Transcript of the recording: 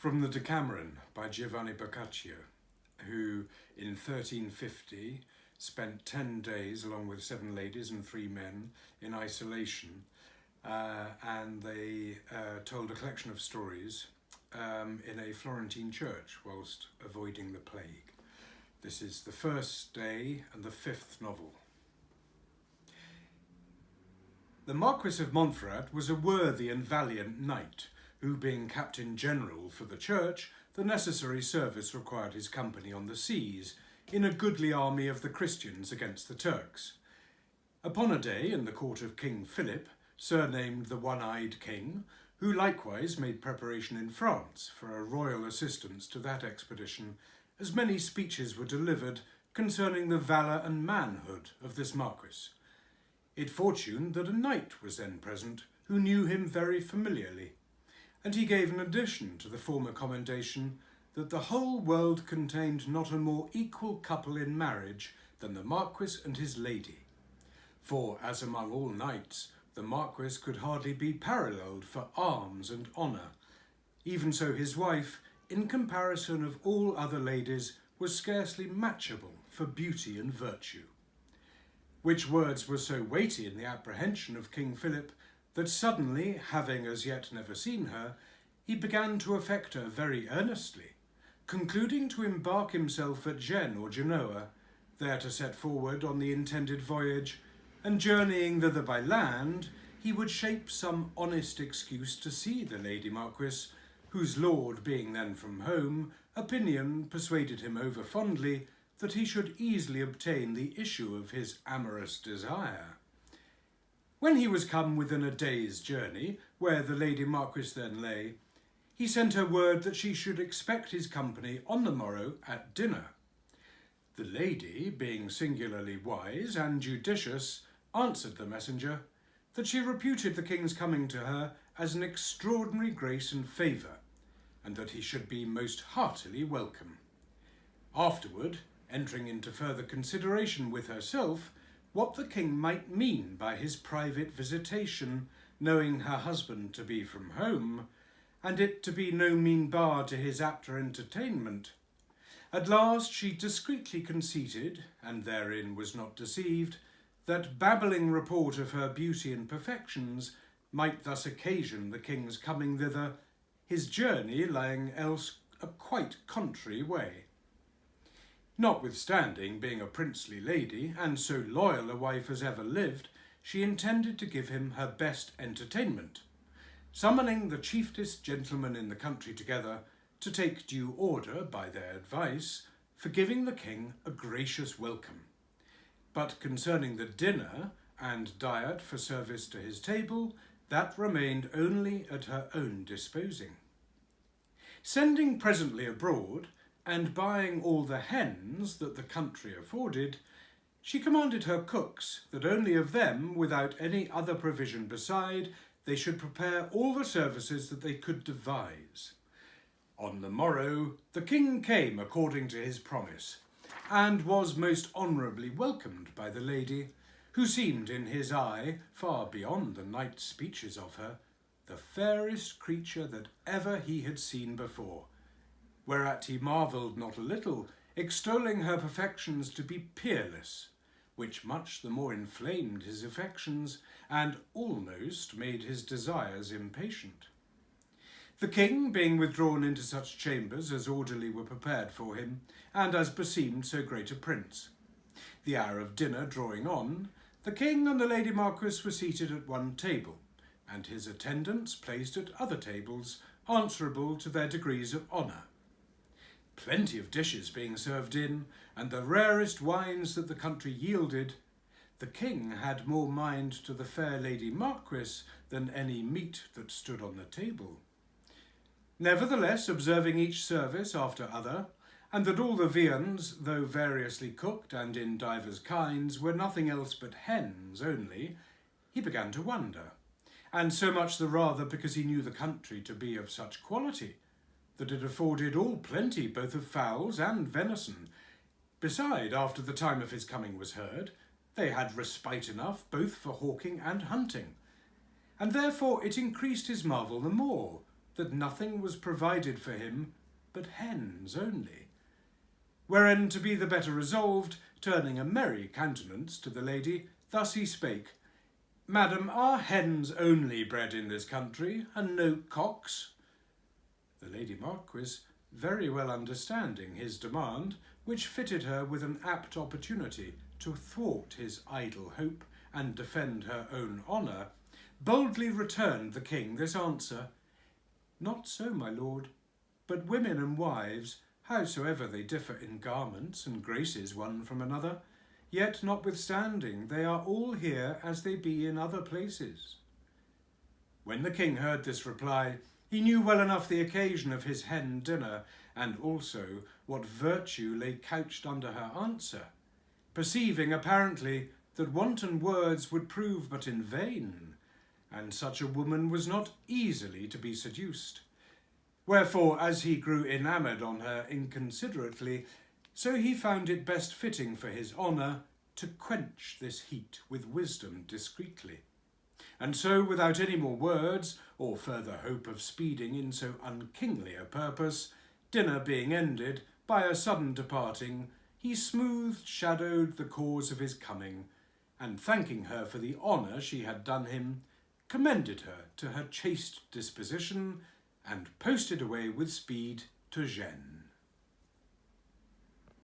From the Decameron by Giovanni Boccaccio, who in 1350 spent 10 days along with 7 ladies and 3 men in isolation, and they told a collection of stories in a Florentine church whilst avoiding the plague. This is the first day and the 5th novel. The Marquis of Montferrat was a worthy and valiant knight, who, being captain general for the church, the necessary service required his company on the seas, in a goodly army of the Christians against the Turks. Upon a day in the court of King Philip, surnamed the One-Eyed King, who likewise made preparation in France for a royal assistance to that expedition, as many speeches were delivered concerning the valour and manhood of this Marquis. It fortuned that a knight was then present who knew him very familiarly, and he gave an addition to the former commendation that the whole world contained not a more equal couple in marriage than the Marquis and his lady. For, as among all knights, the Marquis could hardly be paralleled for arms and honour. Even so his wife, in comparison of all other ladies, was scarcely matchable for beauty and virtue. Which words were so weighty in the apprehension of King Philip, that suddenly, having as yet never seen her, he began to affect her very earnestly, concluding to embark himself at Gênes or Genoa, there to set forward on the intended voyage, and journeying thither by land, he would shape some honest excuse to see the Lady Marquis, whose lord being then from home, opinion persuaded him over fondly that he should easily obtain the issue of his amorous desire. When he was come within a day's journey, where the Lady Marquis then lay, he sent her word that she should expect his company on the morrow at dinner. The lady, being singularly wise and judicious, answered the messenger that she reputed the king's coming to her as an extraordinary grace and favour, and that he should be most heartily welcome. Afterward, entering into further consideration with herself, what the king might mean by his private visitation, knowing her husband to be from home, and it to be no mean bar to his apter entertainment. At last she discreetly conceited, and therein was not deceived, that babbling report of her beauty and perfections might thus occasion the king's coming thither, his journey lying else a quite contrary way. Notwithstanding being a princely lady, and so loyal a wife as ever lived, she intended to give him her best entertainment, summoning the chiefest gentlemen in the country together to take due order, by their advice, for giving the king a gracious welcome. But concerning the dinner and diet for service to his table, that remained only at her own disposing. Sending presently abroad, and buying all the hens that the country afforded, she commanded her cooks that only of them, without any other provision beside, they should prepare all the services that they could devise. On the morrow the king came according to his promise, and was most honourably welcomed by the lady, who seemed in his eye, far beyond the knight's speeches of her, the fairest creature that ever he had seen before, whereat he marvelled not a little, extolling her perfections to be peerless, which much the more inflamed his affections, and almost made his desires impatient. The king, being withdrawn into such chambers as orderly were prepared for him, and as beseemed so great a prince. The hour of dinner drawing on, the king and the Lady Marquis were seated at one table, and his attendants placed at other tables, answerable to their degrees of honour. Plenty of dishes being served in, and the rarest wines that the country yielded, the king had more mind to the fair Lady Marquis than any meat that stood on the table. Nevertheless, observing each service after other, and that all the viands, though variously cooked and in divers kinds, were nothing else but hens only, he began to wonder, and so much the rather because he knew the country to be of such quality, that it afforded all plenty both of fowls and venison. Beside, after the time of his coming was heard, they had respite enough both for hawking and hunting, and therefore it increased his marvel the more, that nothing was provided for him but hens only. Wherein, to be the better resolved, turning a merry countenance to the lady, thus he spake, Madam, are hens only bred in this country, and no cocks? The Lady Marquis, very well understanding his demand, which fitted her with an apt opportunity to thwart his idle hope and defend her own honour, boldly returned the king this answer, Not so, my lord, but women and wives, howsoever they differ in garments and graces one from another, yet notwithstanding they are all here as they be in other places. When the king heard this reply, he knew well enough the occasion of his hen dinner, and also what virtue lay couched under her answer, perceiving apparently that wanton words would prove but in vain, and such a woman was not easily to be seduced. Wherefore, as he grew enamoured on her inconsiderately, so he found it best fitting for his honour to quench this heat with wisdom discreetly. And so, without any more words, or further hope of speeding in so unkingly a purpose, dinner being ended, by a sudden departing, he smooth-shadowed the cause of his coming, and thanking her for the honour she had done him, commended her to her chaste disposition, and posted away with speed to Gênes.